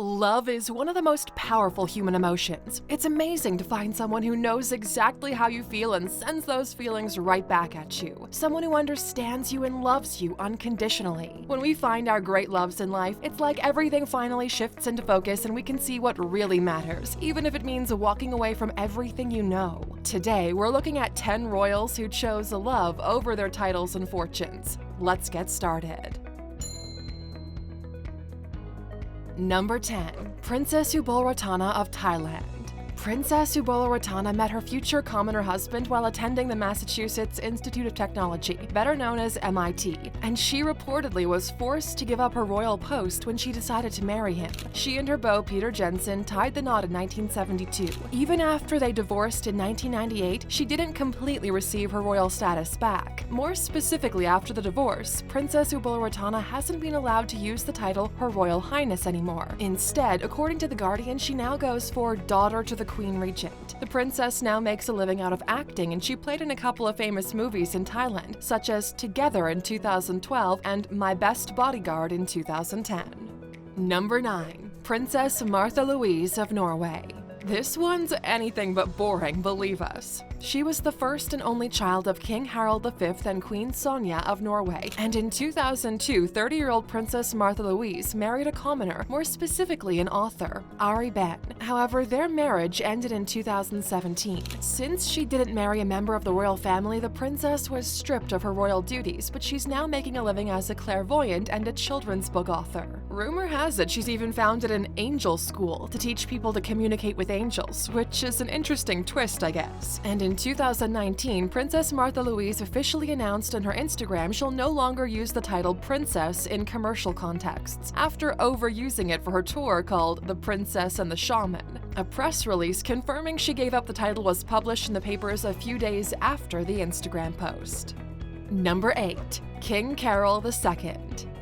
Love is one of the most powerful human emotions. It's amazing to find someone who knows exactly how you feel and sends those feelings right back at you. Someone who understands you and loves you unconditionally. When we find our great loves in life, it's like everything finally shifts into focus and we can see what really matters, even if it means walking away from everything you know. Today, we're looking at 10 royals who chose love over their titles and fortunes. Let's get started. Number 10. Princess Ubulratana of Thailand. Princess Ubulratana met her future commoner husband while attending the Massachusetts Institute of Technology, better known as MIT, and she reportedly was forced to give up her royal post when she decided to marry him. She and her beau Peter Jensen tied the knot in 1972. Even after they divorced in 1998, she didn't completely receive her royal status back. More specifically, after the divorce, Princess Ubulratana hasn't been allowed to use the title Her Royal Highness anymore. Instead, according to The Guardian, she now goes for Daughter to the Queen Regent. The princess now makes a living out of acting, and she played in a couple of famous movies in Thailand, such as Together in 2012 and My Best Bodyguard in 2010. Number 9. Princess Martha Louise of Norway. This one's anything but boring, believe us. She was the first and only child of King Harald V and Queen Sonja of Norway, and in 2002, 30-year-old Princess Martha Louise married a commoner, more specifically an author, Ari Behn. However, their marriage ended in 2017. Since she didn't marry a member of the royal family, the princess was stripped of her royal duties, but she's now making a living as a clairvoyant and a children's book author. Rumor has it she's even founded an angel school to teach people to communicate with angels, which is an interesting twist, I guess. And in 2019, Princess Martha Louise officially announced on her Instagram she'll no longer use the title princess in commercial contexts, after overusing it for her tour called The Princess and the Shaman. A press release confirming she gave up the title was published in the papers a few days after the Instagram post. Number 8. King Carol II.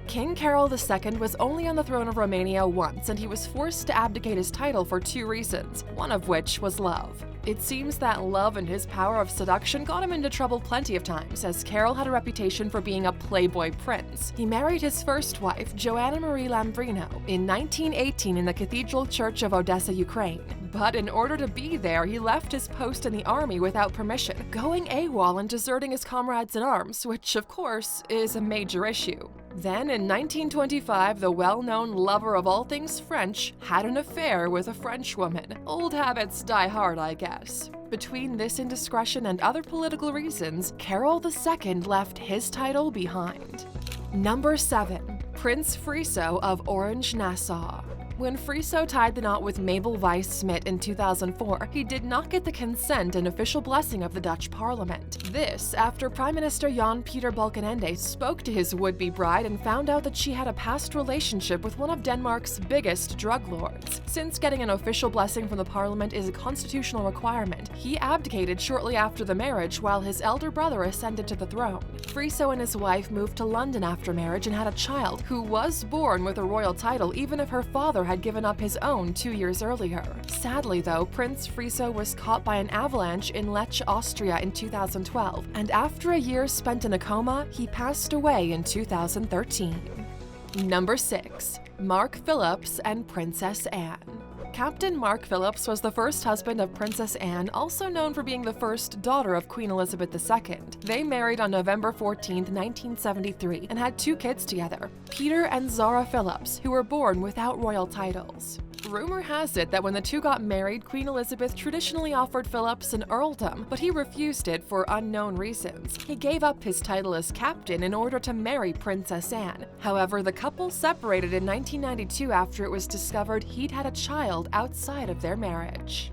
King Carol II was only on the throne of Romania once, and he was forced to abdicate his title for 2 reasons, one of which was love. It seems that love and his power of seduction got him into trouble plenty of times, as Carol had a reputation for being a playboy prince. He married his first wife, Joanna Marie Lambrino, in 1918 in the Cathedral Church of Odessa, Ukraine. But in order to be there, he left his post in the army without permission, going AWOL and deserting his comrades in arms, which, of course, is a major issue. Then, in 1925, the well-known lover of all things French had an affair with a French woman. Old habits die hard, I guess. Between this indiscretion and other political reasons, Carol II left his title behind. Number 7. Prince Friso of Orange-Nassau. When Friso tied the knot with Mabel Weiss-Smit in 2004, he did not get the consent and official blessing of the Dutch Parliament. This after Prime Minister Jan-Peter Balkenende spoke to his would-be bride and found out that she had a past relationship with one of Denmark's biggest drug lords. Since getting an official blessing from the Parliament is a constitutional requirement, he abdicated shortly after the marriage while his elder brother ascended to the throne. Friso and his wife moved to London after marriage and had a child who was born with a royal title, even if her father had given up his own 2 years earlier. Sadly, though, Prince Friso was caught by an avalanche in Lecce, Austria in 2012, and after a year spent in a coma, he passed away in 2013. Number 6. Mark Phillips and Princess Anne. Captain Mark Phillips was the first husband of Princess Anne, also known for being the first daughter of Queen Elizabeth II. They married on November 14, 1973, and had 2 kids together, Peter and Zara Phillips, who were born without royal titles. Rumor has it that when the two got married, Queen Elizabeth traditionally offered Phillips an earldom, but he refused it for unknown reasons. He gave up his title as captain in order to marry Princess Anne. However, the couple separated in 1992 after it was discovered he'd had a child outside of their marriage.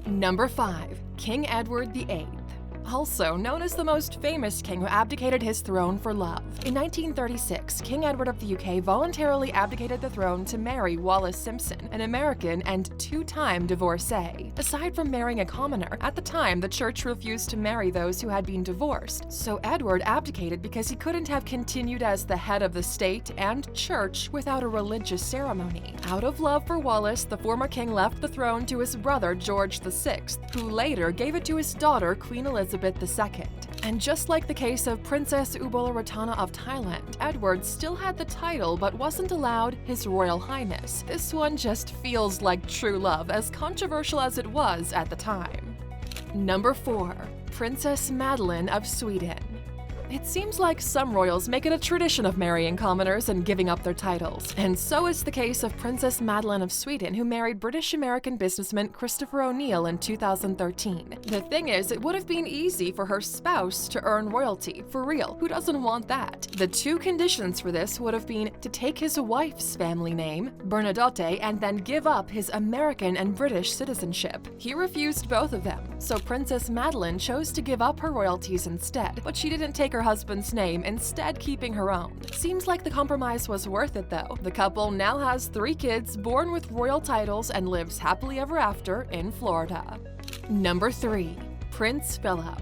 Number 5. King Edward VIII. Also known as the most famous king who abdicated his throne for love. In 1936, King Edward of the UK voluntarily abdicated the throne to marry Wallis Simpson, an American and 2-time divorcee. Aside from marrying a commoner, at the time the church refused to marry those who had been divorced, so Edward abdicated because he couldn't have continued as the head of the state and church without a religious ceremony. Out of love for Wallis, the former king left the throne to his brother George VI, who later gave it to his daughter Queen Elizabeth II. And just like the case of Princess Ubolaratana of Thailand, Edward still had the title but wasn't allowed His Royal Highness. This one just feels like true love, as controversial as it was at the time. Number 4. Princess Madeleine of Sweden. It seems like some royals make it a tradition of marrying commoners and giving up their titles, and so is the case of Princess Madeleine of Sweden, who married British-American businessman Christopher O'Neill in 2013. The thing is, it would have been easy for her spouse to earn royalty. For real, who doesn't want that? The two conditions for this would have been to take his wife's family name, Bernadotte, and then give up his American and British citizenship. He refused both of them, so Princess Madeleine chose to give up her royalties instead, but she didn't take her husband's name, instead keeping her own. Seems like the compromise was worth it though. The couple now has 3 kids born with royal titles and lives happily ever after in Florida. Number 3. Prince Philip.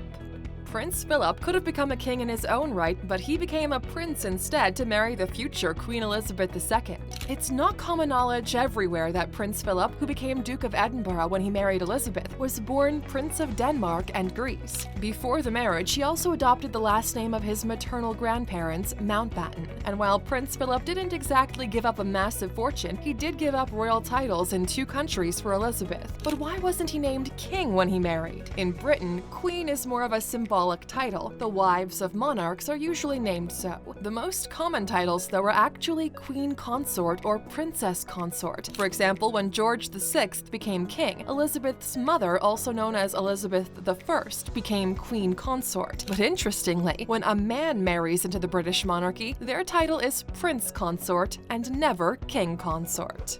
Prince Philip could have become a king in his own right, but he became a prince instead to marry the future Queen Elizabeth II. It's not common knowledge everywhere that Prince Philip, who became Duke of Edinburgh when he married Elizabeth, was born Prince of Denmark and Greece. Before the marriage, he also adopted the last name of his maternal grandparents, Mountbatten. And while Prince Philip didn't exactly give up a massive fortune, he did give up royal titles in 2 countries for Elizabeth. But why wasn't he named king when he married? In Britain, Queen is more of a symbolic title. The wives of monarchs are usually named so. The most common titles, though, are actually Queen Consort or Princess Consort. For example, when George VI became king, Elizabeth's mother, also known as Elizabeth I, became Queen Consort. But interestingly, when a man marries into the British monarchy, their title is Prince Consort and never King Consort.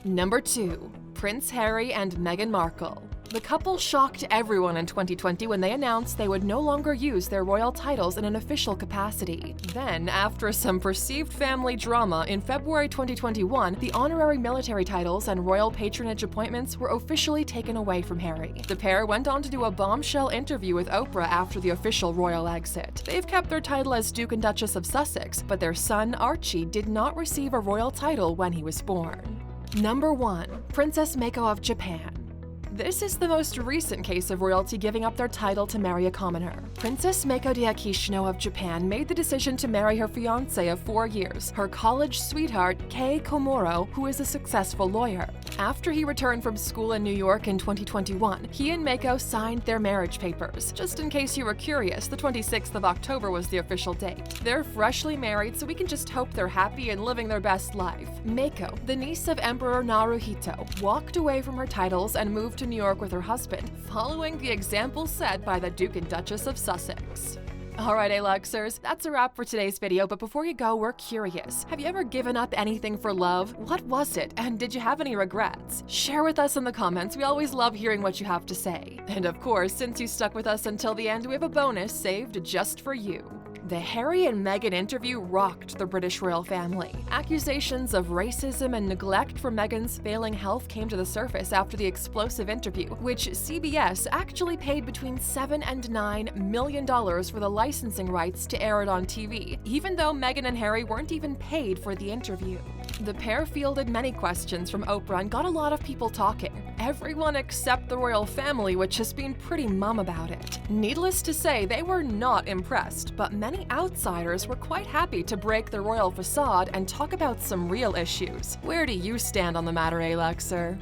Number 2. Prince Harry and Meghan Markle. The couple shocked everyone in 2020 when they announced they would no longer use their royal titles in an official capacity. Then, after some perceived family drama, in February 2021, the honorary military titles and royal patronage appointments were officially taken away from Harry. The pair went on to do a bombshell interview with Oprah after the official royal exit. They've kept their title as Duke and Duchess of Sussex, but their son Archie did not receive a royal title when he was born. Number 1. Princess Mako of Japan. This is the most recent case of royalty giving up their title to marry a commoner. Princess Mako de Akishino of Japan made the decision to marry her fiancé of 4 years, her college sweetheart Kei Komuro, who is a successful lawyer. After he returned from school in New York in 2021, he and Mako signed their marriage papers. Just in case you were curious, the 26th of October was the official date. They're freshly married, so we can just hope they're happy and living their best life. Mako, the niece of Emperor Naruhito, walked away from her titles and moved to New York with her husband, following the example set by the Duke and Duchess of Sussex. Alright, A-Luxers, that's a wrap for today's video, but before you go, we're curious. Have you ever given up anything for love? What was it, and did you have any regrets? Share with us in the comments, we always love hearing what you have to say. And of course, since you stuck with us until the end, we have a bonus saved just for you. The Harry and Meghan interview rocked the British royal family. Accusations of racism and neglect for Meghan's failing health came to the surface after the explosive interview, which CBS actually paid between $7 and $9 million for the licensing rights to air it on TV, even though Meghan and Harry weren't even paid for the interview. The pair fielded many questions from Oprah and got a lot of people talking. Everyone except the royal family, which has been pretty mum about it. Needless to say, they were not impressed, but many outsiders were quite happy to break the royal facade and talk about some real issues. Where do you stand on the matter, A-Luxer?